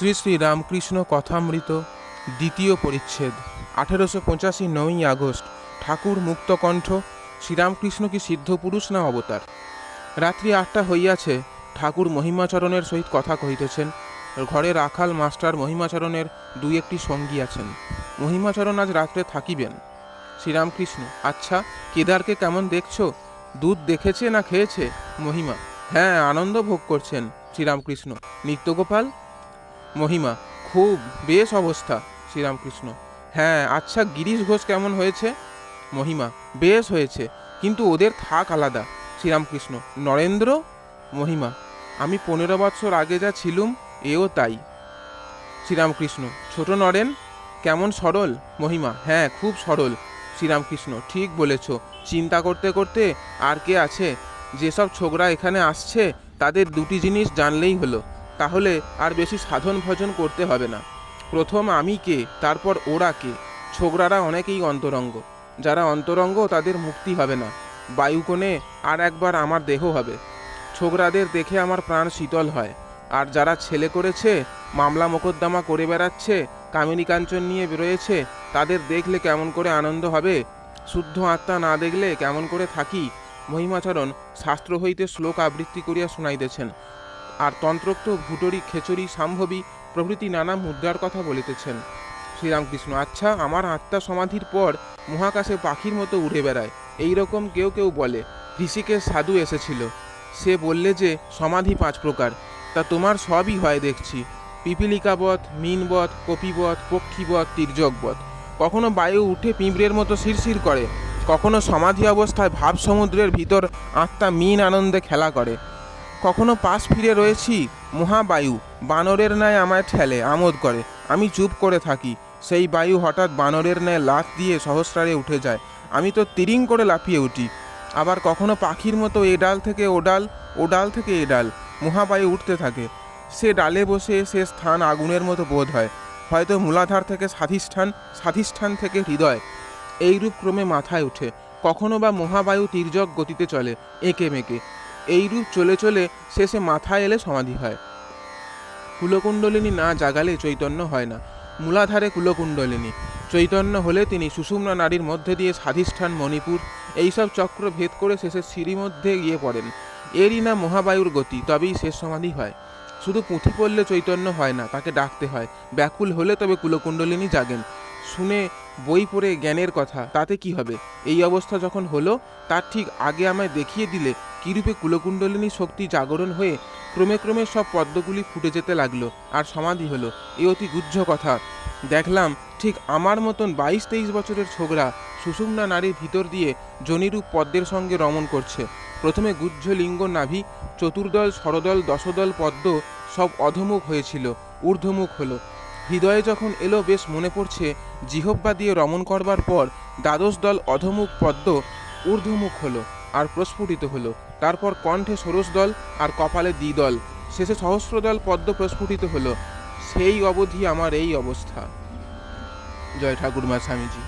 শ্রী শ্রী রামকৃষ্ণ কথামৃত দ্বিতীয় পরিচ্ছেদ 1885 9ই আগস্ট। ঠাকুর মুক্তকণ্ঠ। শ্রীরামকৃষ্ণ কি সিদ্ধ পুরুষ না অবতার? রাত্রি 8টা হইয়াছে। ঠাকুর মহিমাচরণের সহিত কথা কহিতেছেন। ঘরে রাখাল মাস্টার মহিমাচরণের দুই একটি সঙ্গী আছেন। মহিমাচরণ আজ রাত্রে থাকিবেন। শ্রীরামকৃষ্ণ: আচ্ছা, কেদারকে কেমন দেখছো? দুধ দেখেছে না খেয়েছে? মহিমা: হ্যাঁ, আনন্দ ভোগ করছেন। শ্রীরামকৃষ্ণ: নিত্যগোপাল? মহিমা: খুব বেশ অবস্থা। শ্রীরামকৃষ্ণ: হ্যাঁ, আচ্ছা, গিরিশ ঘোষ কেমন হয়েছে? মহিমা: বেশ হয়েছে, কিন্তু ওদের থাক আলাদা। শ্রীরামকৃষ্ণ: নরেন্দ্র? মহিমা: আমি 15 বৎসর আগে যা ছিলুম, এও তাই। শ্রীরামকৃষ্ণ: ছোট নরেন কেমন সরল? মহিমা: হ্যাঁ, খুব সরল। শ্রীরামকৃষ্ণ: ঠিক বলেছ। চিন্তা করতে করতে আর কে আছে? যেসব ছোকরা এখানে আসছে তাদের দুটি জিনিস জানলেই হলো, তাহলে আর বেশি সাধন ভজন করতে হবে না। প্রথম আমি কে, তারপর ওরা কে। ছোকরারা অনেকেই অন্তরঙ্গ। যারা অন্তরঙ্গ তাদের মুক্তি হবে না। বায়ুকোণে আর একবার আমার দেহ হবে। ছোকরাদের দেখে আমার প্রাণ শীতল হয়। আর যারা ছেলে করেছে, মামলা মোকদ্দমা করে বেড়াচ্ছে, কামিনী কাঞ্চন নিয়ে বেরোয়েছে, তাদের দেখলে কেমন করে আনন্দ হবে। শুদ্ধ আত্মা না দেখলে কেমন করে থাকি? মহিমাচরণ শাস্ত্র হইতে শ্লোক আবৃত্তি করিয়া শুনাইতেছেন, আর তন্ত্রোক্ত ভুটরি, খেচরি, সাম্ভবী প্রভৃতি নানা মুদ্রার কথা বলিতেছেন। শ্রীরামকৃষ্ণ: আচ্ছা, আমার আত্মা সমাধির পর মহাকাশে পাখির মতো উড়ে বেড়ায়, এই রকম কেউ কেউ বলে। ঋষিকেশ সাধু এসেছিল, সে বললে যে সমাধি 5 প্রকার। তা তোমার সবই হয় দেখছি। পিপিলিকাবৎ, মিনবৎ, কপিবৎ, পক্ষীবৎ, তির্যকবৎ। কখনো বায়ু উঠে পিঁপড়ের মতো শিরশির করে, কখনো সমাধি অবস্থায় ভাব সমুদ্রের ভিতর আত্মা মিন আনন্দে খেলা করে। কখনো পাশ ফিরে রয়েছি, মহাবায়ু বানরের ন্যায় আমায় ঠেলে আমোদ করে। আমি চুপ করে থাকি, সেই বায়ু হঠাৎ বানরের ন্যায় লাফ দিয়ে সহস্রারে উঠে যায়। আমি তো তিরিং করে লাফিয়ে উঠি। আবার কখনো পাখির মতো এ ডাল থেকে ও ডাল, ও ডাল থেকে এ ডাল, মহাবায়ু উঠতে থাকে। সে ডালে বসে সে স্থান আগুনের মতো বোধ হয়, হয়তো মূলাধার থেকে স্বাধিষ্ঠান, স্বাধিষ্ঠান থেকে হৃদয়। এইরূপ ক্রমে মাথায় উঠে। কখনো বা মহাবায়ু তির্যক গতিতে চলে, এঁকে মেঁকে। এইরূপ চলে চলে শেষে মাথায় এলে সমাধি হয়। কুলকুণ্ডলিনী না জাগালে চৈতন্য হয় না। মূলাধারে কুলকুণ্ডলিনী, চৈতন্য হলে তিনি সুষুম্না নাড়ির মধ্যে দিয়ে স্বাধিষ্ঠান, মণিপুর এইসব চক্র ভেদ করে শেষে সিঁড়ি মধ্যে গিয়ে পড়েন। এরই না মহাবায়ুর গতি, তবেই শেষ সমাধি হয়। শুধু পুঁথি পড়লে চৈতন্য হয় না, তাকে ডাকতে হয়। ব্যাকুল হলে তবে কুলকুণ্ডলিনী জাগেন। শুনে বই পড়ে জ্ঞানের কথা, তাতে কি হবে? এই অবস্থা যখন হলো, তার ঠিক আগে আমায় দেখিয়ে দিলে কিরূপে কুলকুণ্ডলিনী শক্তি জাগরণ হয়ে ক্রমে ক্রমে সব পদ্মগুলি ফুটে যেতে লাগলো, আর সমাধি হলো। এ অতি গুহ্য কথা। দেখলাম ঠিক আমার মতন 22-23 বছরের ছোকরা সুষুম্না নারীর ভিতর দিয়ে জনিরূপ পদ্মের সঙ্গে রমণ করছে। প্রথমে গুহ্য লিঙ্গ নাভি, চতুর্দল, ষড়দল, দশদল পদ্ম সব অধমুখ হয়েছিল, ঊর্ধ্বমুখ হলো। হৃদয়ে যখন এলো, বেশ মনে পড়ছে, জিহ্বা দিয়ে রমণ করবার পর 12 দল অধমুখ পদ্ম ঊর্ধ্বমুখ হলো আর প্রস্ফুটিত হলো। তারপর কণ্ঠে ষোড়শ দল আর কপালে দ্বিদল, শেষে সহস্রদল পদ্ম প্রস্ফুটিত হলো। সেই অবধি আমার এই অবস্থা। জয় ঠাকুরমা স্বামীজি।